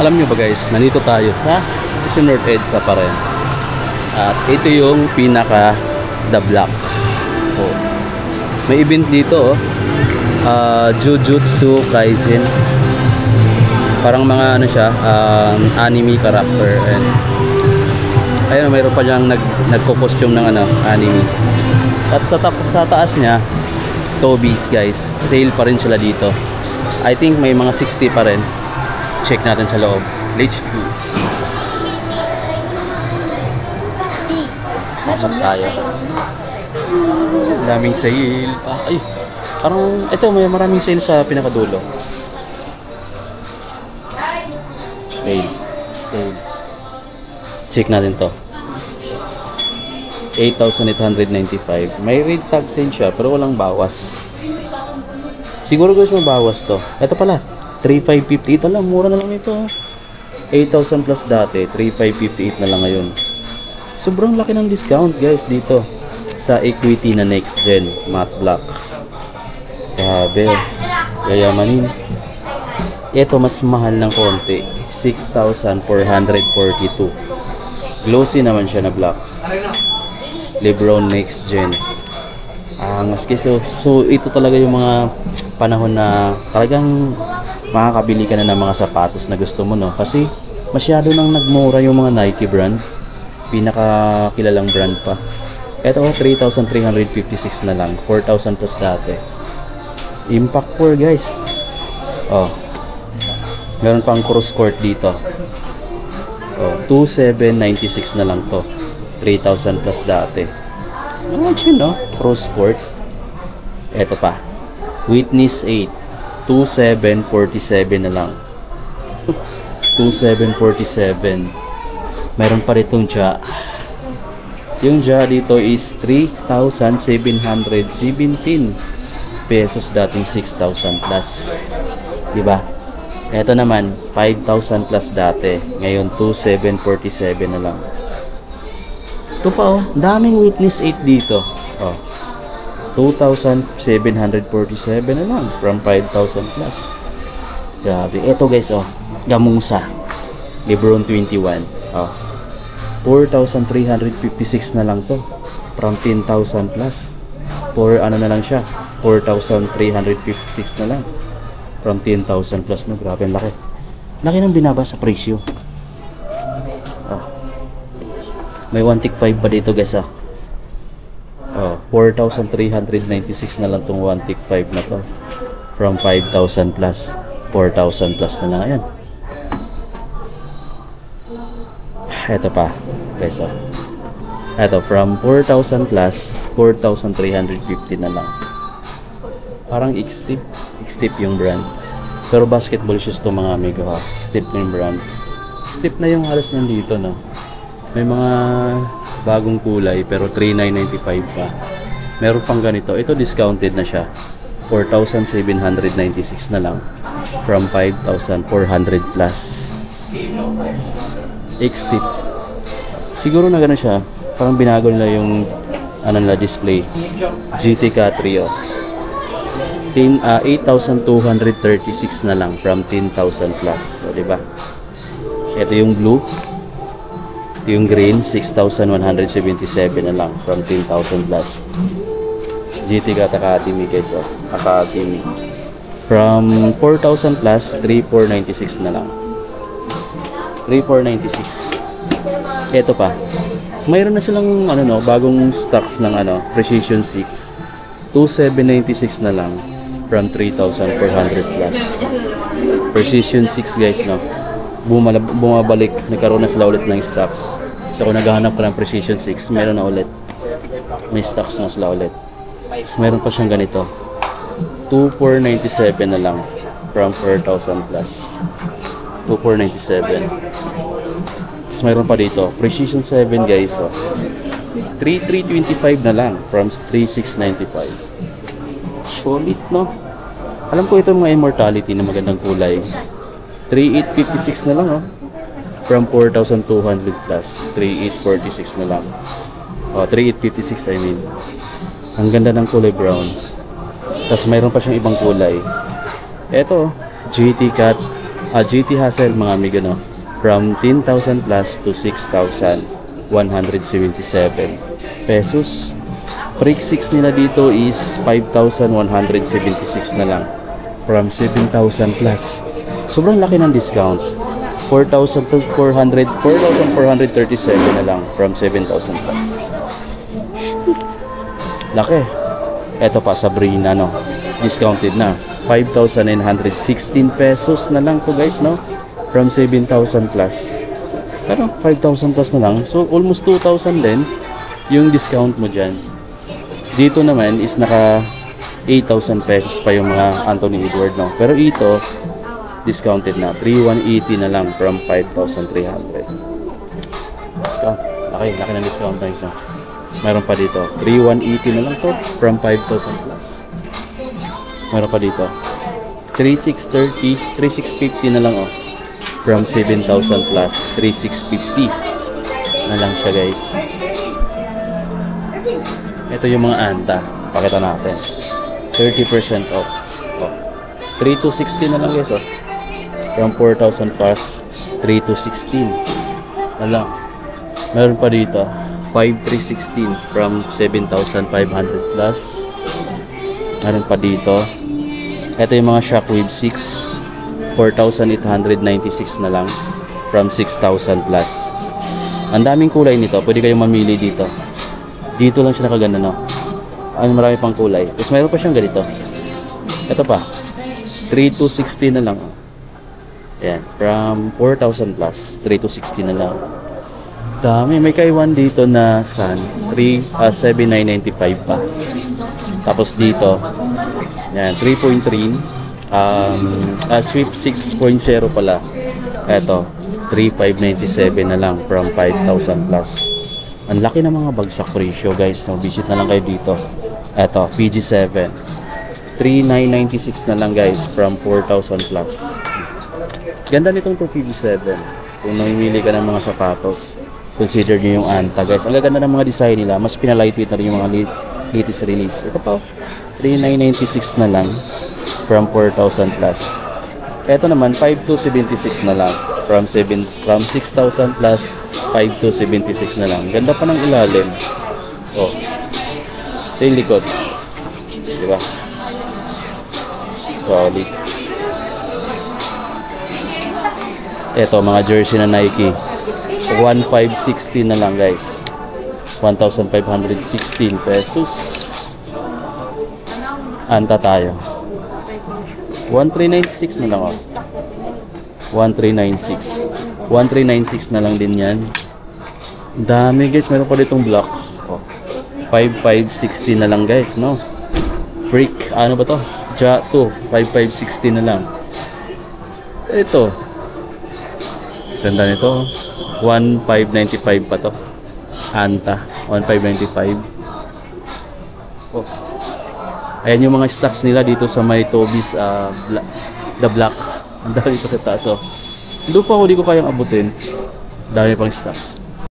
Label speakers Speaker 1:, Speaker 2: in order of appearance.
Speaker 1: Alam nyo ba guys, nandito tayo sa North EDSA pa rin. At ito yung pinaka The Block. Oh. May event dito Jujutsu Kaisen. Parang mga ano siya, anime character. And ayun, mayroon pa diyang nagko-costume ng anime. At sa taas niya, Tobies guys. Sale pa rin sila dito. I think may mga 60 pa rin. Check natin sa loob. Let's go. Pasok tayo. Daming sale. Ay, parang ito may maraming sale sa pinakadulo. Sale. Check natin to. 8,895. May rate tag sale siya pero walang bawas. Siguro guys mabawas to. Ito pala. 3,558. Ito lang, mura na lang ito. 8,000 plus dati, 3,558 na lang ngayon. Sobrang laki ng discount guys dito sa equity na next gen matte black. Grabe, yayamanin. Ito mas mahal ng konti, 6,442. Glossy naman siya na black. Lebron next gen. Angas guys. So ito talaga yung mga panahon na talagang makakabili ka na ng mga sapatos na gusto mo, no? Kasi masyado nang nagmura yung mga Nike brand. Pinakakilalang brand pa. Ito 3,356 na lang. 4,000 plus dati. Impact Core guys. Oh. Meron pang cross court dito. Oh, 2,796 na lang to. 3,000 plus dati. Imagine, no? Cross court. Ito pa. Witness 8. 2,747 na lang. 2,747. Meron pa ritong Ja. Yung Ja dito is 3,717 pesos, dating 6,000 plus. Diba? Ito naman 5,000 plus dati, ngayon 2,747 na lang. Ito pa, daming Witness 8 dito. 2,747 na lang from 5,000 plus. Grabe. Ito guys, Gamusa Lebron 21. 4,356 na lang to from 10,000 plus. Na lang siya, 4,356 na lang from 10,000 plus na. Grabe, laki. Laki ng binaba sa presyo. May 1.5 pa dito guys. 4,396 na lang tong 1.5 na to from 5,000 plus. 4,000 plus na lang. Ayan. Ito pa guys. Ito from 4,000 plus 4,350 na lang. Parang X-Tip yung brand, pero basketball shoes to mga amigo ha. X-Tip yung brand. X-Tip na yung halos nandito, no? May mga bagong kulay pero 3,995 pa. Meron pang ganito. Ito discounted na siya. 4,796 na lang from 5,400 plus. X-Tip. Siguro na gano'n siya. Parang binago nila yung nila display. GT Catrio. 8,236 na lang from 10,000 plus. So, diba? Ito yung blue. Yung green, 6,177 na lang from 10,000 plus. GT Cat Academy guys, Academy. From 4,000 plus, 3,496 na lang. 3,496. Ito pa. Mayroon na silang bagong stocks ng Precision 6. 2,796 na lang from 3,400 plus. Precision 6 guys, no? Bumabalik, nagkaroon na sila ulit ng stocks. So kung naghahanap ka ng Precision 6, meron na ulit. May stocks na sila ulit. Tapos meron pa siyang ganito, 2,497 na lang from 4,000 plus. 2,497. Tapos meron pa dito Precision 7 guys, 3,325 na lang from 3,695. Solid, no? Alam ko ito mga Immortality na magandang kulay. 3,856 na lang, from 4,200 plus. 3,846 na lang. 3,856 I mean. Ang ganda ng kulay brown. Tapos mayroon pa siyang ibang kulay. Ito, GT Cat GT Hassel mga amigo, no? From 10,000 plus to 6,177 pesos. Break 6 nila dito is 5,176 na lang from 7,000 plus. Sobrang laki ng discount. 4,437 na lang from 7,000 plus. Laki. Ito pa Sabrina, no? Discounted na. 5,916 pesos na lang to guys, no? From 7,000 plus. Pero 5,000 plus na lang. So almost 2,000 din yung discount mo dyan. Dito naman is naka 8,000 pesos pa yung mga Anthony Edward, no? Pero ito discounted na. 3,180 na lang from 5,300. Discount. Laki ng discount na isa. Meron pa dito. 3,180 na lang to from 5,000 plus. Meron pa dito. 3,630, 3,650 na lang, oh. From 7,000 plus, 3,650 na lang siya, guys. Ito yung mga anta. Pakita natin. 30% off. Oh. 3,260 na lang, guys, oh. From 4,000 plus, 3,216 na lang. Meron pa dito. 5,316 from 7,500 plus. Meron pa dito. Ito yung mga Shockwave 6. 4,896 na lang from 6,000 plus. Ang daming kulay nito. Pwede kayong mamili dito. Dito lang siya nakaganda, no? Marami pang kulay. Tapos mayroon pa siyang ganito. Ito pa. 3,260 na lang. Ayan. From 4,000 plus. 3,260 na lang. Dami. May kaiwan dito na Sun. 7,995 pa. Tapos dito. Yan. 3.3. Swift 6.0 pala. Eto. 3,597 na lang from 5,000 plus. Ang laki ng mga bagsak presyo, guys. No, visit na lang kayo dito. Eto. PG7. 3,996 na lang, guys, from 4,000 plus. Ganda nitong PG7. Kung namimili ka ng mga sapatos, consider nyo yung Anta, guys. Ang gaganda ng mga design nila. Mas pinalightweight na rin yung mga latest release. Ito pa, 3,996 na lang from 4,000 plus. Ito naman, 5,276 na lang from 6,000 plus, 5,276 na lang. Ganda pa ng ilalim. Oh. Ito yung likod. Diba? Solid. Ito, mga jersey na Nike. 1,560 na lang, guys. 1,516 pesos. Anta tayo. 1,396 na lang, oh. 1,396. 1,396 na lang din yan. Dami, guys. Meron pa ditong black. Oh. 5,560 na lang, guys, no? Freak. Ano ba to? Ja 2. 5,560 na lang. Ito. Ganda nito. 1,595 pa to. Anta. 1,595. Oh. Ayan yung mga stocks nila dito sa may Toby's The Black. Ang dami pa sa taas, oh. Doon pa ako, di ko kayang abutin. Dami pang stocks.